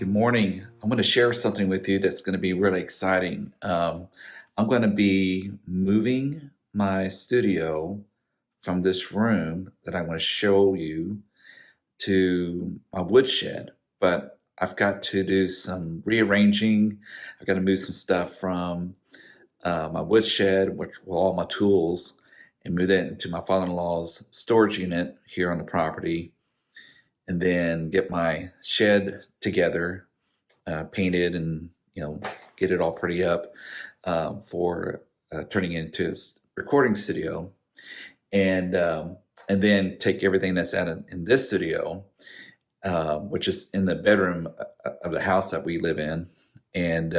Good morning. I'm going to share something with you that's going to be really exciting. I'm going to be moving my studio from this room that I'm going to show you to my woodshed, but I've got to do some rearranging. I've got to move some stuff from my woodshed, which with all my tools, and move that into my father-in-law's storage unit here on the property, and then get my shed together, painted, and get it all pretty up for turning it into a recording studio, and and then take everything that's in this studio, which is in the bedroom of the house that we live in, and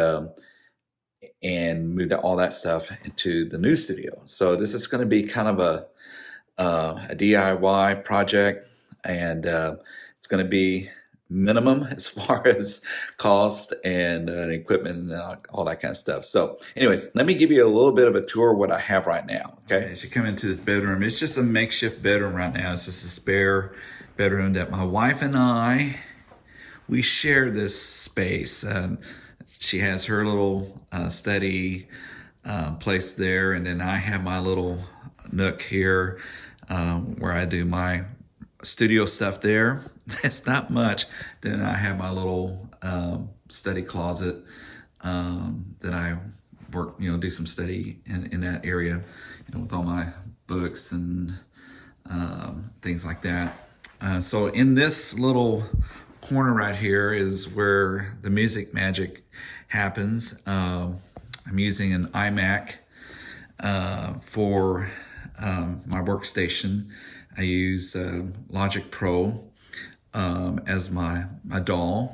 move all that stuff into the new studio. So this is going to be kind of a DIY project, and it's going to be minimum as far as cost and equipment and all that kind of stuff. So anyways, let me give you a little bit of a tour of what I have right now. Okay, as you come into this bedroom, it's just a makeshift bedroom right now. It's just a spare bedroom that my wife and we share this space. She has her little study place there, and then I have my little nook here where I do my studio stuff there. It's not much. Then I have my little study closet that I work, do some study in that area, with all my books and things like that. So in this little corner right here is where the music magic happens. I'm using an iMac for my workstation. I use Logic Pro as my DAW.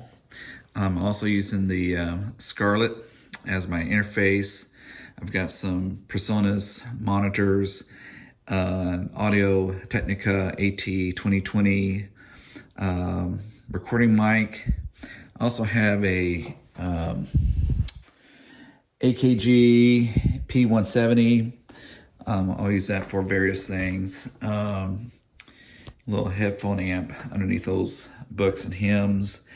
I'm also using the Scarlett as my interface. I've got some PreSonus monitors, Audio Technica AT2020 recording mic. I also have a AKG P170. I'll use that for various things. Little headphone amp underneath those books and hymns.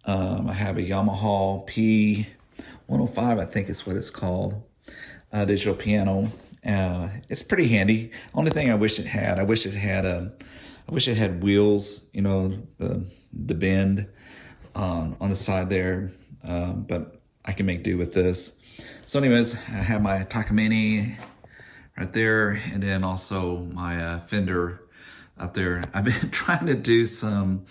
I have a Yamaha P105, I think is what it's called, digital piano. It's pretty handy. Only thing I wish it had, I wish it had wheels, the bend on the side there, but I can make do with this. So anyways, I have my Takamine right there, and then also my Fender up there. I've been trying to do some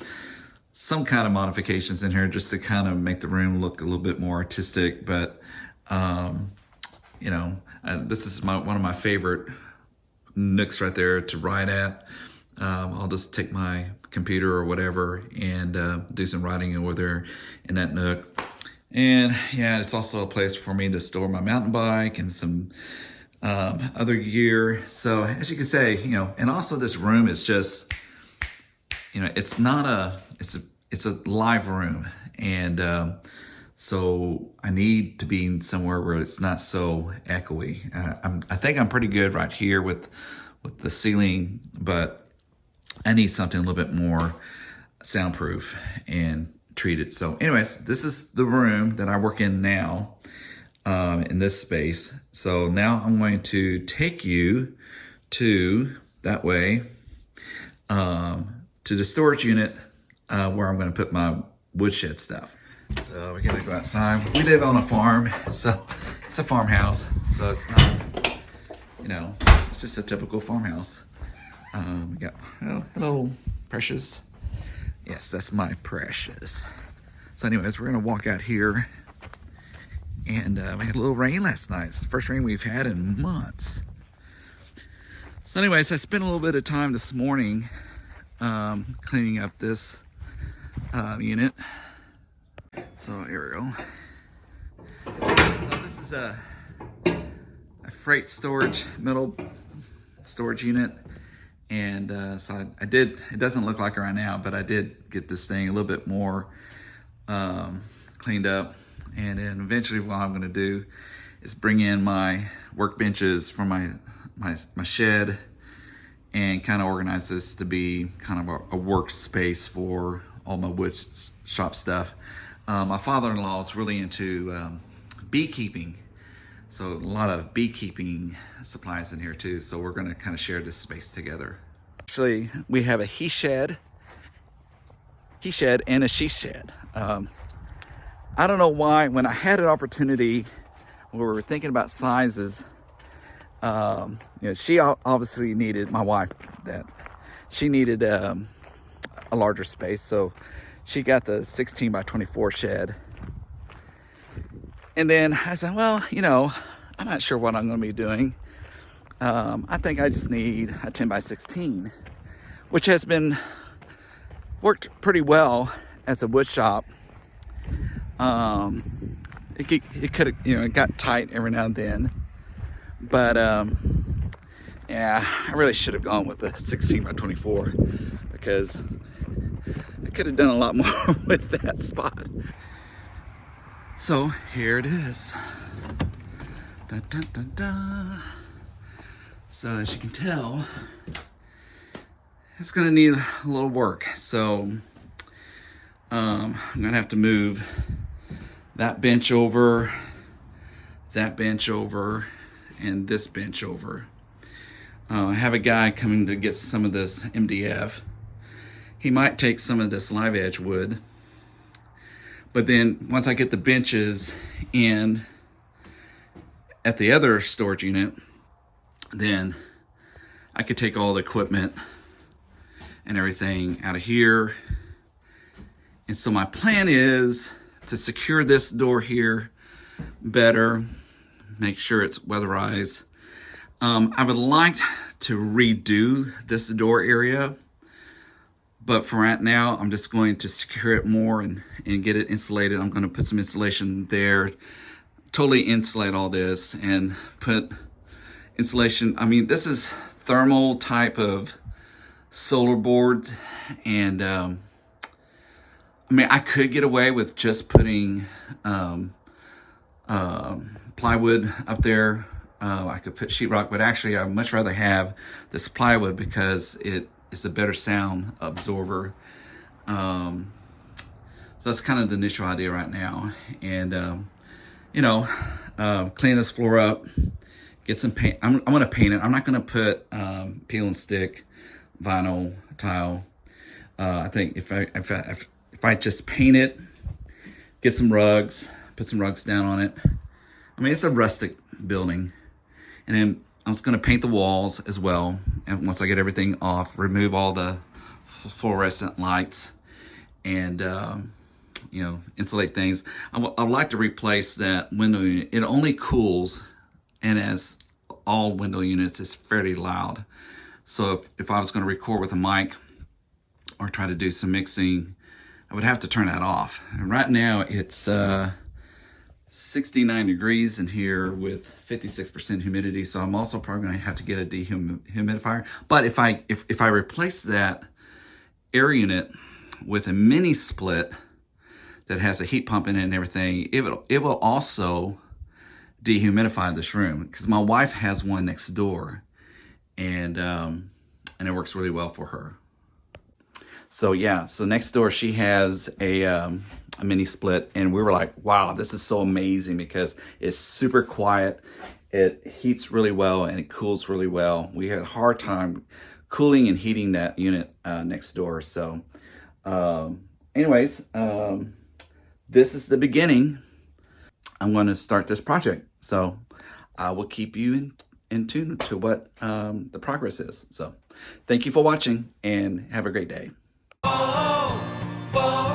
kind of modifications in here just to kind of make the room look a little bit more artistic, but this is one of my favorite nooks right there to write at. I'll just take my computer or whatever and do some writing over there in that nook. And yeah, it's also a place for me to store my mountain bike and some other gear. So as you can say, and also this room is just, it's a live room. And so I need to be somewhere where it's not so echoey. I think I'm pretty good right here with the ceiling, but I need something a little bit more soundproof and treated. So anyways, this is the room that I work in now, in this space. So now I'm going to take you to that way, to the storage unit, where I'm going to put my woodshed stuff. So we're going to go outside. We live on a farm, so it's a farmhouse. So it's not, it's just a typical farmhouse. We got, hello, Precious. Yes, that's my Precious. So anyways, we're going to walk out here. And we had a little rain last night. It's the first rain we've had in months. So anyways, I spent a little bit of time this morning cleaning up this unit. So here we go. So this is a freight storage, metal storage unit. And so I did, it doesn't look like it right now, but I did get this thing a little bit more cleaned up. And then eventually what I'm going to do is bring in my workbenches from my shed and kind of organize this to be kind of a workspace for all my wood shop stuff. My father-in-law is really into beekeeping. So a lot of beekeeping supplies in here too. So we're gonna kind of share this space together. Actually, we have a he shed and a she shed. I don't know why, when I had an opportunity, when we were thinking about sizes, she obviously needed, my wife, that she needed a larger space. So she got the 16 by 24 shed. And then I said, well, I'm not sure what I'm going to be doing. I think I just need a 10 by 16, which has been worked pretty well as a wood shop. It could have, it got tight every now and then, but yeah, I really should have gone with the 16 by 24 because I could have done a lot more with that spot. So here it is. Dun, dun, dun, dun. So as you can tell, it's gonna need a little work. So I'm gonna have to move that bench over, and this bench over. I have a guy coming to get some of this MDF. He might take some of this live edge wood, but then once I get the benches in at the other storage unit, then I could take all the equipment and everything out of here. And so my plan is to secure this door here better, make sure it's weatherized. I would like to redo this door area, but for right now, I'm just going to secure it more and get it insulated. I'm going to put some insulation there, totally insulate all this and put insulation. I mean, this is thermal type of solar boards, and I mean, I could get away with just putting plywood up there. I could put sheetrock, but actually I'd much rather have this plywood because it's a better sound absorber. So that's kind of the initial idea right now. And, clean this floor up, get some paint. I'm going to paint it. I'm not going to put peel and stick vinyl tile. I think if I just paint it, get some rugs, put some rugs down on it. I mean, it's a rustic building. And then I'm just going to paint the walls as well. And once I get everything off, remove all the fluorescent lights and, insulate things. I'd like to replace that window unit. It only cools, and as all window units, it's fairly loud. So if I was going to record with a mic or try to do some mixing, I would have to turn that off. And right now it's 69 degrees in here with 56% humidity. So I'm also probably going to have to get a dehumidifier. But if I replace that air unit with a mini split that has a heat pump in it and everything, it will also dehumidify this room, because my wife has one next door, and it works really well for her. So yeah, so next door she has a mini split, and we were like, wow, this is so amazing because it's super quiet, it heats really well, and it cools really well. We had a hard time cooling and heating that unit next door. So anyways, this is the beginning. I'm going to start this project, so I will keep you in tune to what the progress is. So thank you for watching, and have a great day. Oh, oh, oh.